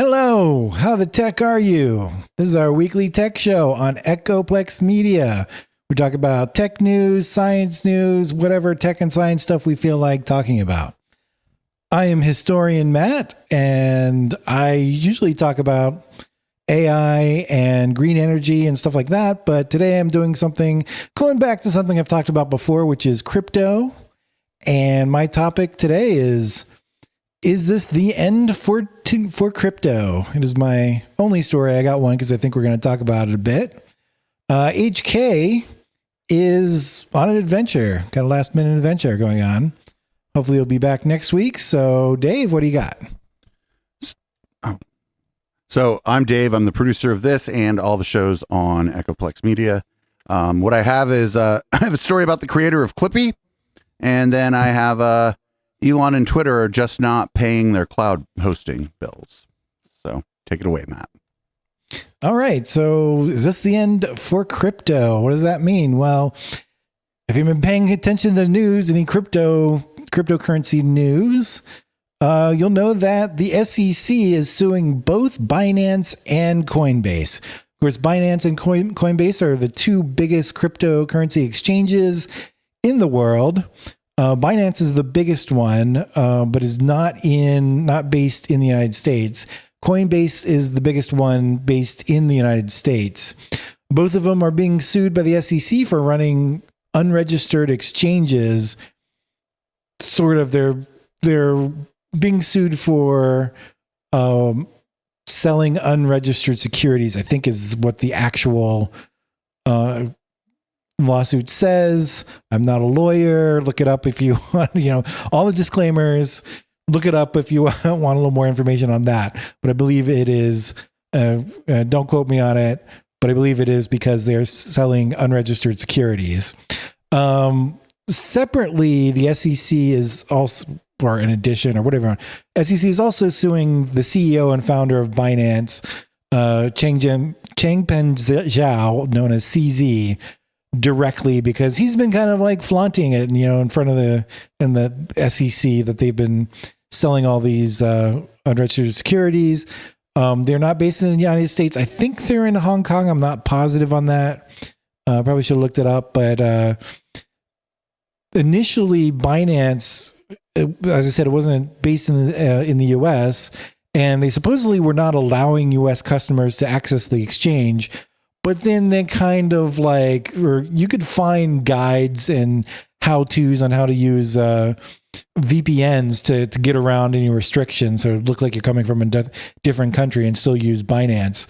Hello, how the tech are you? This is our weekly tech show on Echoplex Media. We talk about tech news, science news, whatever tech and science stuff we feel like talking about. I am historian Matt, and I usually talk about AI and green energy and stuff like that, but today I'm doing going back to something I've talked about before, which is crypto. And my topic today is this the end for crypto? It is my only story. I got one because I think we're going to talk about it a bit. HK is on an adventure, got a last minute adventure going on. Hopefully he'll be back next week. So Dave, what do you got? So I'm Dave. I'm the producer of this and all the shows on Echoplex Media. What I have is I have a story about the creator of Clippy, and then I have Elon and Twitter are just not paying their cloud hosting bills. So take it away, Matt. All right. So is this the end for crypto? What does that mean? Well, if you've been paying attention to the news, any cryptocurrency news, you'll know that the SEC is suing both Binance and Coinbase. Of course, Binance and Coinbase are the two biggest cryptocurrency exchanges in the world. Binance is the biggest one, but is not based in the United States. Coinbase is the biggest one based in the United States. Both of them are being sued by the SEC for running unregistered exchanges. Sort of, they're being sued for selling unregistered securities, I think is what the actual lawsuit says. I'm not a lawyer. Look it up if you want, all the disclaimers. Look it up if you want a little more information on that. But I believe it is, don't quote me on it, but I believe it is because they're selling unregistered securities. Separately, the SEC is also, or in addition, or whatever, SEC is also suing the CEO and founder of Binance, Changpeng Zhao, known as CZ, directly because he's been kind of like flaunting it, in front of the SEC that they've been selling all these unregistered securities. They're not based in the United States. I think they're in Hong Kong. I'm not positive on that. Probably should have looked it up, but initially Binance, as I said, it wasn't based in the U.S., and they supposedly were not allowing U.S. customers to access the exchange. But then they kind of or you could find guides and how-tos on how to use VPNs to get around any restrictions, so it look like you're coming from a different country and still use Binance.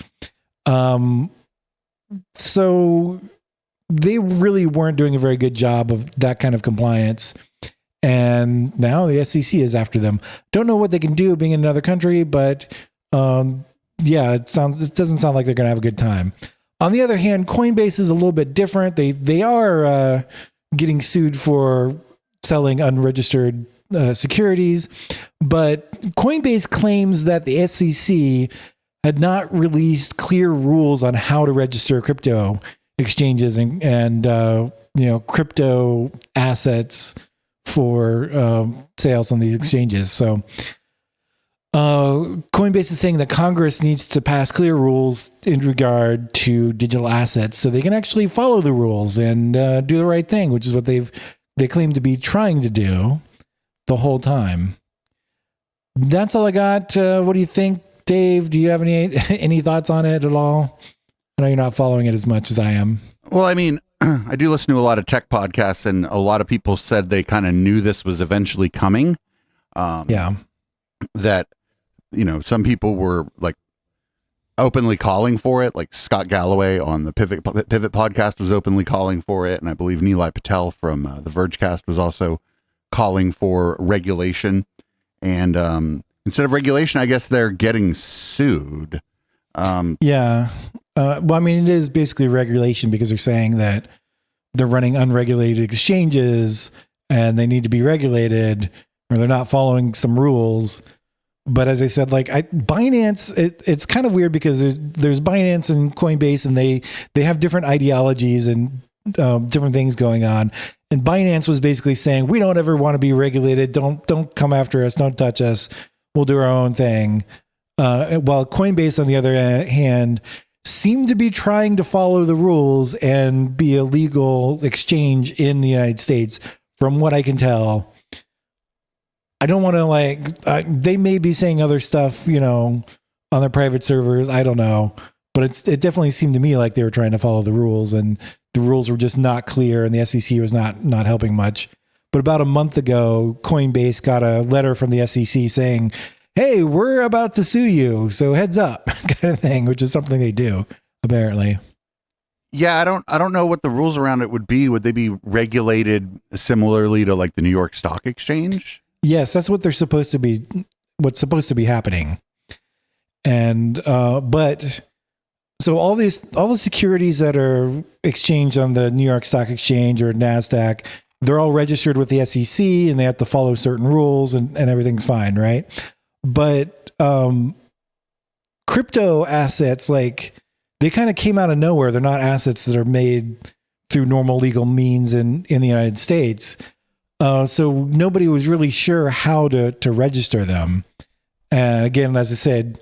So they really weren't doing a very good job of that kind of compliance. And now the SEC is after them. Don't know what they can do being in another country, but it doesn't sound like they're going to have a good time. On the other hand, Coinbase is a little bit different. They are getting sued for selling unregistered securities, but Coinbase claims that the SEC had not released clear rules on how to register crypto exchanges and crypto assets for sales on these exchanges. So Coinbase is saying that Congress needs to pass clear rules in regard to digital assets so they can actually follow the rules and do the right thing, which is what they claim to be trying to do the whole time. That's all I got. What do you think, Dave? Do you have any thoughts on it at all? I know you're not following it as much as I am. Well, I mean, I do listen to a lot of tech podcasts, and a lot of people said they kind of knew this was eventually coming. That, some people were like openly calling for it, like Scott Galloway on the Pivot podcast was openly calling for it. And I believe Nilay Patel from the Vergecast was also calling for regulation. And instead of regulation, I guess they're getting sued. Well, I mean, it is basically regulation because they're saying that they're running unregulated exchanges and they need to be regulated, or they're not following some rules. But as I said, Binance, it's kind of weird because there's Binance and Coinbase, and they have different ideologies and different things going on. And Binance was basically saying, we don't ever want to be regulated. Don't come after us. Don't touch us. We'll do our own thing. While Coinbase, on the other hand, seemed to be trying to follow the rules and be a legal exchange in the United States, from what I can tell. I don't want to they may be saying other stuff, on their private servers. I don't know, but it definitely seemed to me like they were trying to follow the rules, and the rules were just not clear, and the SEC was not helping much. But about a month ago, Coinbase got a letter from the SEC saying, "Hey, we're about to sue you, so heads up," kind of thing, which is something they do apparently. Yeah, I don't know what the rules around it would be. Would they be regulated similarly to like the New York Stock Exchange? Yes, that's what they're supposed to be. What's supposed to be happening, and but so all the securities that are exchanged on the New York Stock Exchange or Nasdaq, they're all registered with the SEC, and they have to follow certain rules, and everything's fine, right? But crypto assets, like, they kind of came out of nowhere. They're not assets that are made through normal legal means in the United States. So nobody was really sure how to register them. And again, as I said,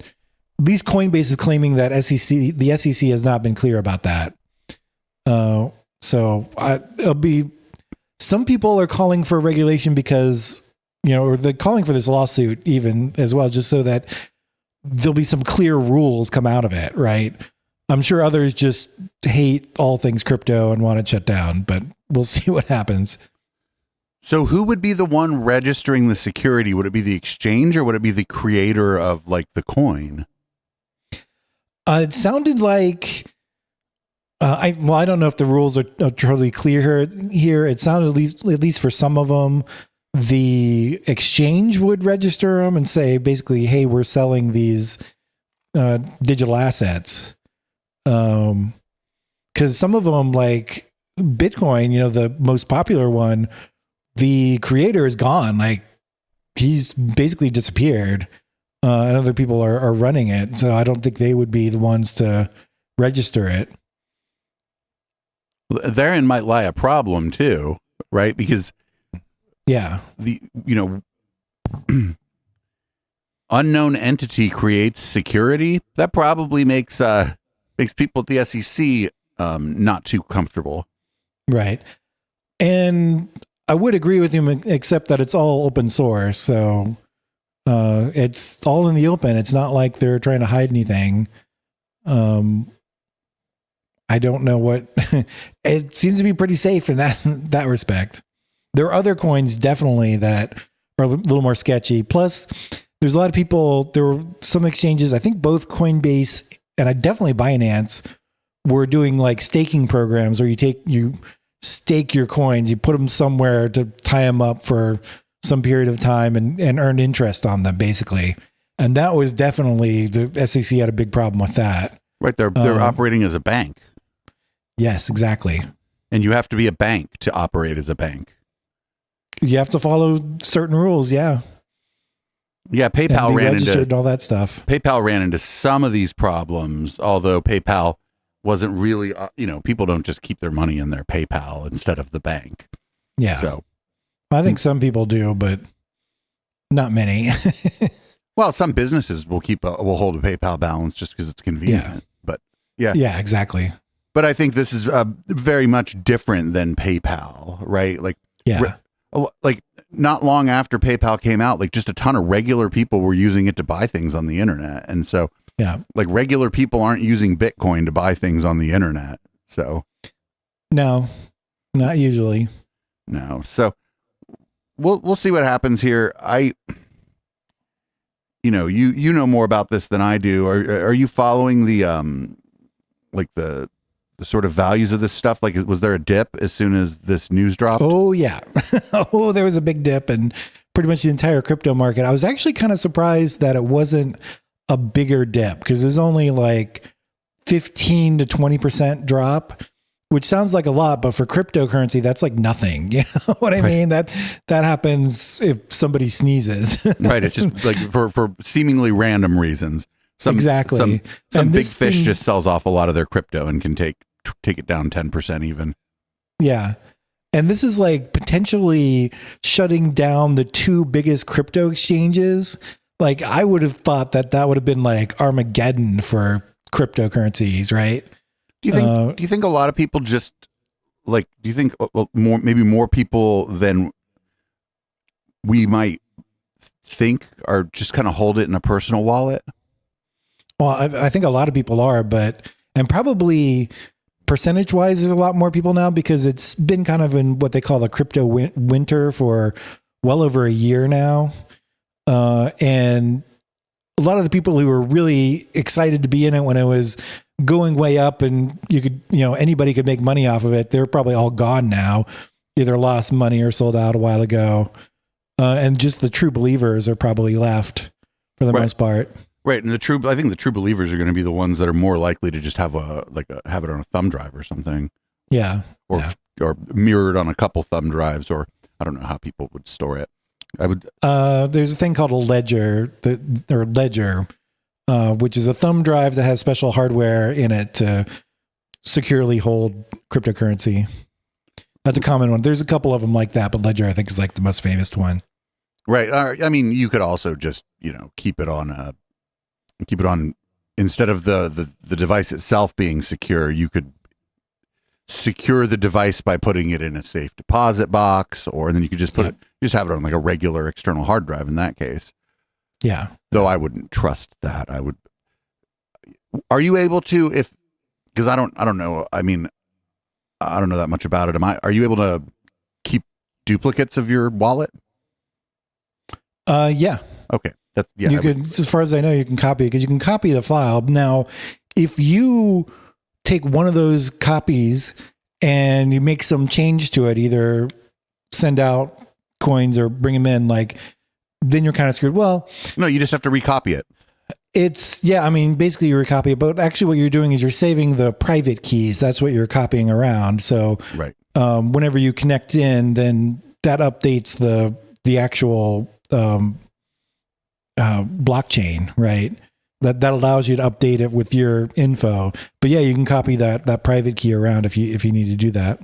at least Coinbase is claiming that the SEC has not been clear about that. So it'll be, some people are calling for regulation because, or they're calling for this lawsuit even as well, just so that there'll be some clear rules come out of it, right? I'm sure others just hate all things crypto and want it shut down, but we'll see what happens. So who would be the one registering the security? Would it be the exchange, or would it be the creator of like the coin? It sounded like, I don't know if the rules are totally clear here. It sounded, at least for some of them, the exchange would register them and say basically, "Hey, we're selling these digital assets." Because some of them, like Bitcoin, the most popular one, the creator is gone. Like, he's basically disappeared. And other people are running it. So I don't think they would be the ones to register it. Therein might lie a problem too, right? Because the unknown entity creates security. That probably makes people at the SEC not too comfortable. Right. And I would agree with you, except that it's all open source. So it's all in the open. It's not like they're trying to hide anything. I don't know what it seems to be pretty safe in that respect. There are other coins definitely that are a little more sketchy. Plus, there's a lot of people. There were some exchanges, I think both Coinbase and definitely Binance, were doing like staking programs where you stake your coins, you put them somewhere to tie them up for some period of time and earn interest on them, basically. And that was definitely, the SEC had a big problem with that. Right. They're operating as a bank. Yes, exactly. And you have to be a bank to operate as a bank. You have to follow certain rules. Yeah. Yeah. PayPal ran into all that stuff. PayPal ran into some of these problems, although PayPal wasn't really, people don't just keep their money in their PayPal instead of the bank. Yeah. So I think some people do, but not many. Well, some businesses will hold a PayPal balance just because it's convenient. Yeah. But yeah. Yeah, exactly. But I think this is very much different than PayPal, right? Like, like not long after PayPal came out, like just a ton of regular people were using it to buy things on the internet. And so, like regular people aren't using Bitcoin to buy things on the internet. So, no, not usually. No. So we'll see what happens here. You know more about this than I do. Are you following the like the sort of values of this stuff? Like, was there a dip as soon as this news dropped? Oh yeah. There was a big dip in pretty much the entire crypto market. I was actually kind of surprised that it wasn't a bigger dip, because there's only like 15 to 20% drop, which sounds like a lot, but for cryptocurrency, that's like nothing. You know what I mean? That happens if somebody sneezes. Right. It's just like for seemingly random reasons. Exactly. Some big fish just sells off a lot of their crypto and can take it down 10% even. Yeah. And this is like potentially shutting down the two biggest crypto exchanges Like I would have thought that would have been like Armageddon for cryptocurrencies, right? Do you think a lot of people just like, do you think maybe more people than we might think are just kind of hold it in a personal wallet? Well, I think a lot of people are, and probably percentage wise, there's a lot more people now because it's been kind of in what they call the crypto winter for well over a year now. And a lot of the people who were really excited to be in it when it was going way up and you could, anybody could make money off of it, they're probably all gone now, either lost money or sold out a while ago. And just the true believers are probably left for the most part. Right. And I think the true believers are going to be the ones that are more likely to just have have it on a thumb drive or something. Yeah. Or mirrored on a couple thumb drives, or I don't know how people would store it. There's a thing called a ledger, which is a thumb drive that has special hardware in it to securely hold cryptocurrency. That's a common one. There's a couple of them like that, but Ledger I think is like the most famous one. Right. I mean, you could also just keep it on instead of the device itself being secure. You could secure the device by putting it in a safe deposit box, and then you could just just have it on like a regular external hard drive in that case. Yeah. Though I wouldn't trust that. Are you able to, because I don't know. I mean, I don't know that much about it. Are you able to keep duplicates of your wallet? Yeah. Okay. You could, as far as I know, you can copy it because you can copy the file. Now, if you take one of those copies and you make some change to it, either send out coins or bring them in, then you're kind of screwed. Well, no, you just have to recopy it. Basically you recopy it, but actually what you're doing is you're saving the private keys. That's what you're copying around. So right. Whenever you connect in, then that updates the actual blockchain, right? That allows you to update it with your info. But yeah, you can copy that private key around if you need to do that.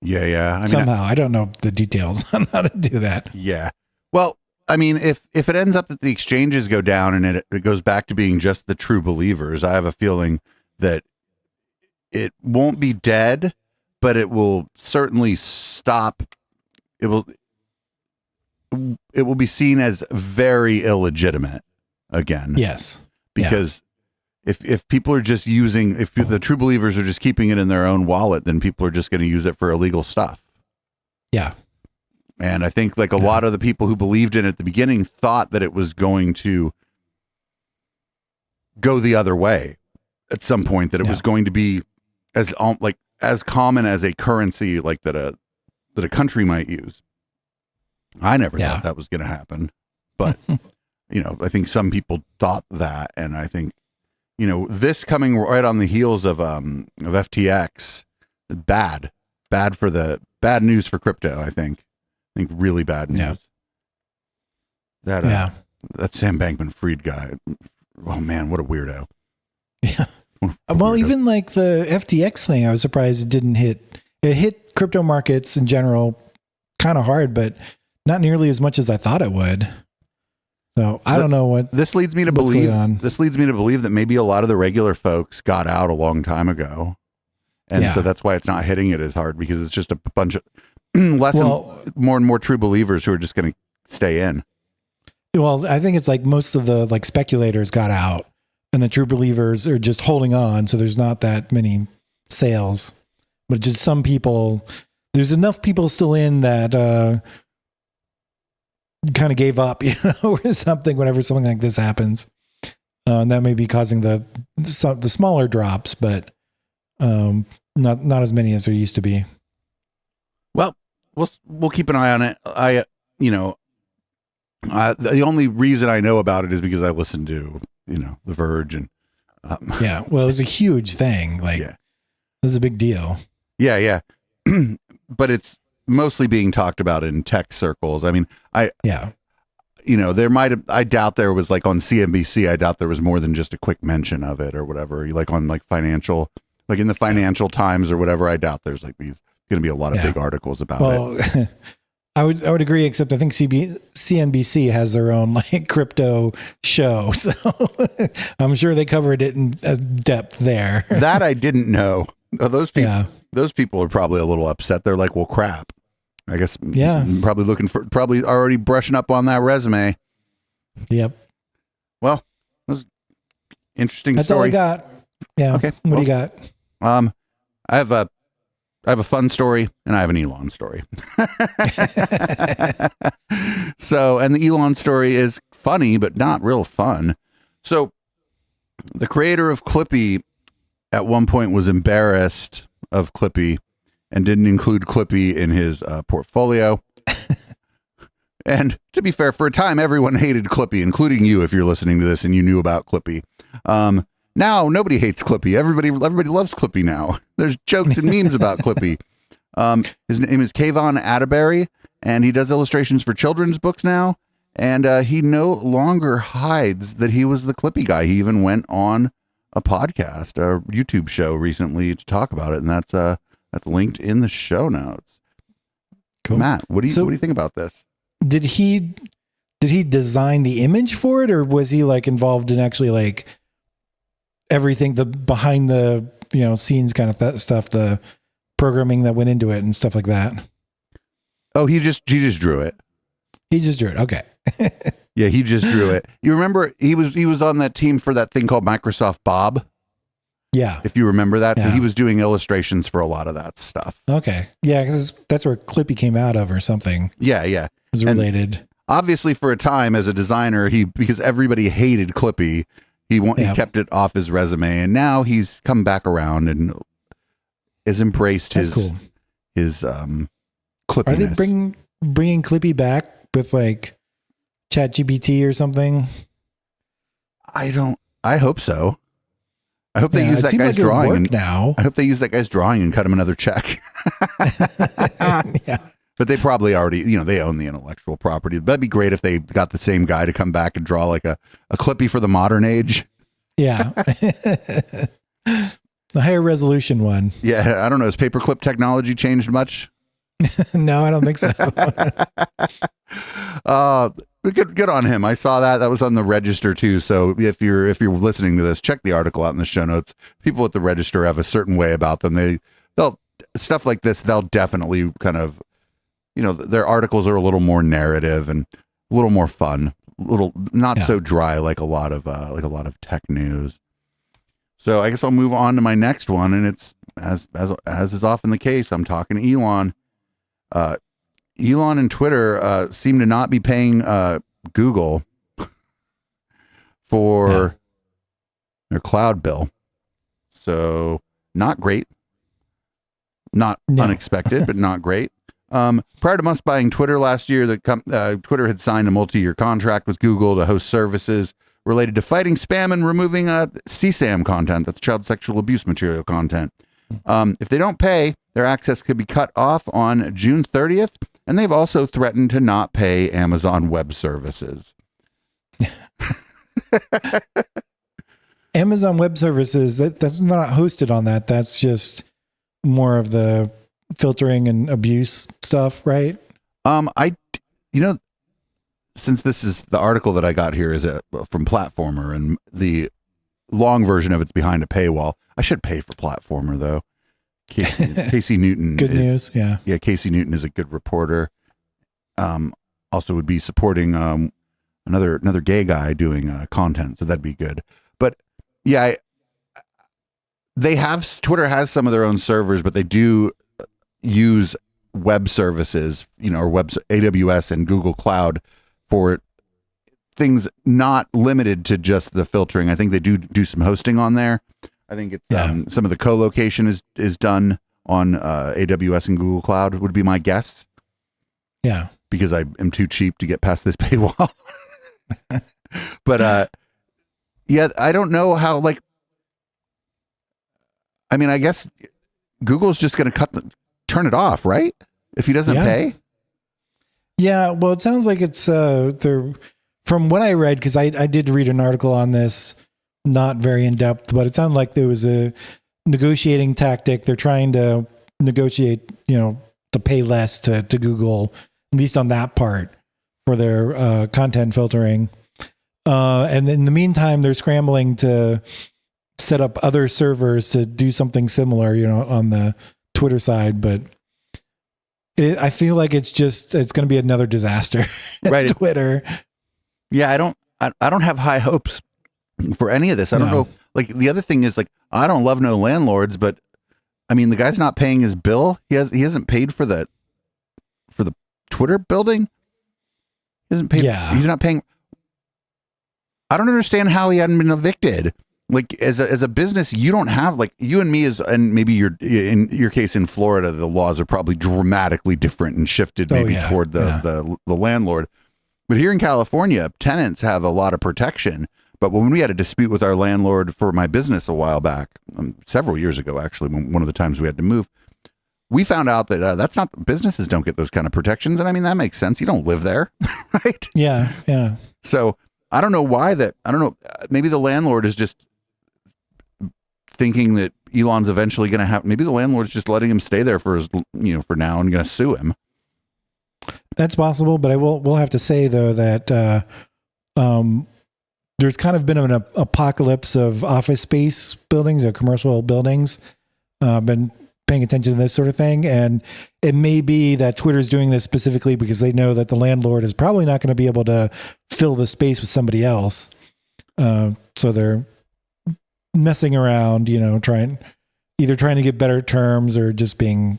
Yeah. Somehow, I don't know the details on how to do that. Yeah. Well, I mean, if it ends up that the exchanges go down and it goes back to being just the true believers, I have a feeling that it won't be dead, but it will certainly stop. It will be seen as very illegitimate again. Yes. Because if people are just if the true believers are just keeping it in their own wallet, then people are just going to use it for illegal stuff. Yeah. And I think a lot of the people who believed in it at the beginning thought that it was going to go the other way at some point, that it was going to be as common as a currency that a country might use. I never thought that was going to happen, but I think some people thought that, and I think this coming right on the heels of FTX, bad news for crypto. I think really bad news. Yeah. That Sam Bankman-Fried guy. Oh man, what a weirdo. Yeah. Well, even the FTX thing, I was surprised it didn't hit. It hit crypto markets in general kind of hard, but not nearly as much as I thought it would. So I don't know what this leads me to believe. This leads me to believe that maybe a lot of the regular folks got out a long time ago, and so that's why it's not hitting it as hard, because it's just a bunch of more and more true believers who are just going to stay in. Well, I think it's most of the speculators got out, and the true believers are just holding on. So there's not that many sales, but just some people. There's enough people still in that kind of gave up, or something. Whenever something like this happens, and that may be causing the smaller drops, but not as many as there used to be. Well, we'll keep an eye on it. The only reason I know about it is because I listened to The Verge, and well, it was a huge thing. This is a big deal. Yeah. But it's mostly being talked about in tech circles. I mean, there might have. I doubt there was on CNBC. I doubt there was more than just a quick mention of it or whatever. On financial, in the Financial Times or whatever. I doubt there's these going to be a lot of big articles about it. I would agree, except I think CNBC has their own like crypto show, so I'm sure they covered it in depth there. That I didn't know. Those people are probably a little upset. They're like, well, crap. I guess probably already brushing up on that resume. Yep. Well, it was interesting. That's story. all I got. Yeah. Okay. What do you got? I have a fun story and I have an Elon story. And the Elon story is funny, but not real fun. So the creator of Clippy at one point was embarrassed of Clippy and didn't include Clippy in his portfolio. And to be fair, for a time, everyone hated Clippy, including you, if you're listening to this and you knew about Clippy. Now nobody hates Clippy. Everybody loves Clippy now. There's jokes and memes about Clippy. His name is Kayvon Atterbury, and he does illustrations for children's books now. And he no longer hides that he was the Clippy guy. He even went on a podcast, a YouTube show recently to talk about it, and that's linked in the show notes. Cool. Matt, what do you think about this? Did he design the image for it, or was he like involved in actually like everything, the behind the scenes kind of stuff, the programming that went into it and stuff like that? Oh, he just drew it. He just drew it. Okay. Yeah, he just drew it. You remember he was on that team for that thing called Microsoft Bob? Yeah. If you remember that. Yeah. So he was doing illustrations for a lot of that stuff. Okay. Yeah, because that's where Clippy came out of or something. Yeah. It was related. And obviously for a time as a designer, because everybody hated Clippy, he kept it off his resume, and now he's come back around and has embraced his Clippiness. Are they bringing Clippy back with like ChatGPT or something? I hope so. I hope they use that guy's drawing now. I hope they use that guy's drawing and cut him another check. Yeah. But they probably already, they own the intellectual property. That'd be great if they got the same guy to come back and draw like a Clippy for the modern age. Yeah. The higher resolution one. Yeah. I don't know. Has paperclip technology changed much? No, I don't think so. Good on him. I saw that. That was on the Register too. So if you're listening to this, check the article out in the show notes. People at the Register have a certain way about them. They'll stuff like this. They'll definitely kind of, their articles are a little more narrative and a little more fun, not so dry like a lot of tech news. So I guess I'll move on to my next one, and it's as is often the case, I'm talking to Elon. Elon and Twitter seem to not be paying Google for their cloud bill. So not great. Not unexpected, but not great. Prior to months buying Twitter last year, Twitter had signed a multi-year contract with Google to host services related to fighting spam and removing CSAM content, that's child sexual abuse material content. If they don't pay, their access could be cut off on June 30th, and they've also threatened to not pay Amazon Web Services. Amazon Web Services, that's not hosted on that. That's just more of the filtering and abuse stuff, right? Since this is the article that I got here is from Platformer, and the long version of it's behind a paywall. I should pay for Platformer though. Casey Newton. Good news. Yeah. Yeah. Casey Newton is a good reporter. Also would be supporting another gay guy doing content, so that'd be good. But yeah, Twitter has some of their own servers, but they do use web services, or AWS and Google Cloud for things not limited to just the filtering. I think they do some hosting on there. I think it's some of the co-location is done on AWS and Google Cloud would be my guess. Yeah. Because I am too cheap to get past this paywall. But I don't know how, I guess Google's just going to turn it off, right? If he doesn't pay. Yeah. Well, it sounds like it's from what I read, because I did read an article on this, not very in depth, but it sounded like there was a negotiating tactic. They're trying to negotiate, to pay less to Google at least on that part for their content filtering. And in the meantime, they're scrambling to set up other servers to do something similar, on the Twitter side. But I feel like it's going to be another disaster. Right. Twitter. Yeah. I don't have high hopes for any of this. I don't know. Like, the other thing is, like, I don't love no landlords, but I mean, the guy's not paying his bill. He hasn't paid for the Twitter building. He hasn't paid. Yeah. He's not paying. I don't understand how he hadn't been evicted. Like, as a business, you don't have, like, you and me and maybe in your case in Florida, the laws are probably dramatically different and shifted maybe toward the landlord. But here in California, tenants have a lot of protection. But when we had a dispute with our landlord for my business a while back, several years ago, actually, one of the times we had to move, we found out that that's not, businesses don't get those kind of protections. And I mean, that makes sense. You don't live there, right? Yeah. Yeah. So I don't know why I don't know. Maybe the landlord is just thinking that Elon's eventually going to have, maybe the landlord's just letting him stay there for for now and going to sue him. That's possible. But we'll have to say though that, there's kind of been an apocalypse of office space buildings or commercial buildings. Been paying attention to this sort of thing. And it may be that Twitter's doing this specifically because they know that the landlord is probably not going to be able to fill the space with somebody else. So they're messing around, trying to get better terms or just being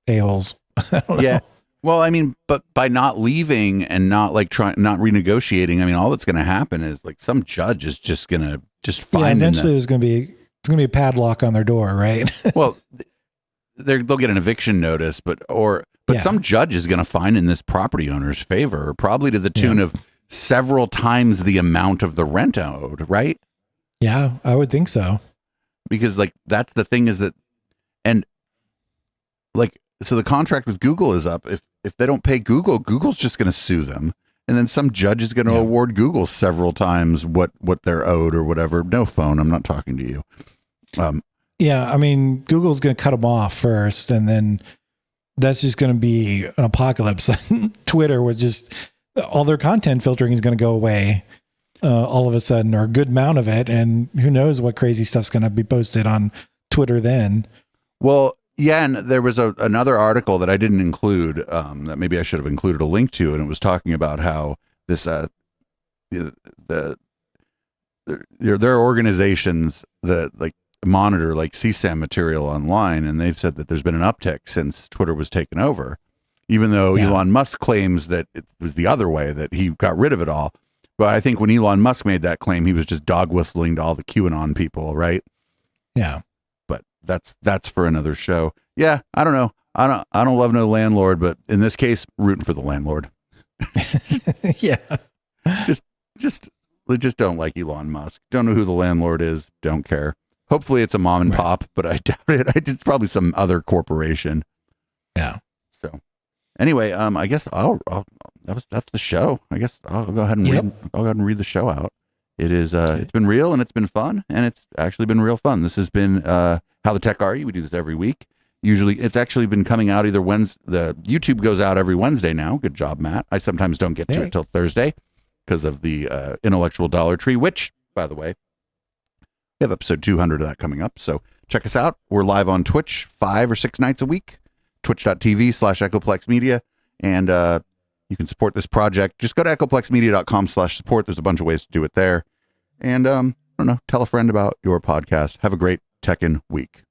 a-holes. I don't know. Well, I mean, but by not leaving and not not renegotiating, I mean, all that's going to happen is, like, some judge is just going to find. Yeah, eventually it's going to be a padlock on their door, right? Well, they'll get an eviction notice, but some judge is going to find in this property owner's favor, probably to the tune of several times the amount of the rent owed, right? Yeah, I would think so. Because, like, that's the thing is that, and, like, so the contract with Google is up. If they don't pay Google, Google's just going to sue them. And then some judge is going to award Google several times what they're owed or whatever. No, phone, I'm not talking to you. I mean, Google's going to cut them off first, and then that's just going to be an apocalypse. Twitter was just, all their content filtering is going to go away all of a sudden, or a good amount of it. And who knows what crazy stuff's going to be posted on Twitter then. Well, yeah, and there was another article that I didn't include that maybe I should have included a link to, and it was talking about how this their organizations that, like, monitor, like, CSAM material online, and they've said that there's been an uptick since Twitter was taken over, even though Elon Musk claims that it was the other way, that he got rid of it all. But I think when Elon Musk made that claim, he was just dog whistling to all the QAnon people, right? Yeah. But that's for another show. Yeah, I don't know. I don't love no landlord, but in this case, rooting for the landlord. Yeah. Just don't like Elon Musk. Don't know who the landlord is. Don't care. Hopefully it's a mom and pop, but I doubt it. It's probably some other corporation. Yeah. So anyway, I guess that's the show. I guess I'll go ahead and read the show out. It is it's been real and it's been fun, and it's actually been real fun. This has been How the Tech Are You? We do this every week. Usually it's actually been coming out either Wednesday. The YouTube goes out every Wednesday now. Good job, Matt. I sometimes don't get to it till Thursday because of the intellectual Dollar Tree, which, by the way, we have episode 200 of that coming up. So check us out. We're live on Twitch 5 or 6 nights a week, twitch.tv/EchoplexMedia. And you can support this project. Just go to echoplexmedia.com/support. There's a bunch of ways to do it there. And I don't know, tell a friend about your podcast. Have a great Tekken week.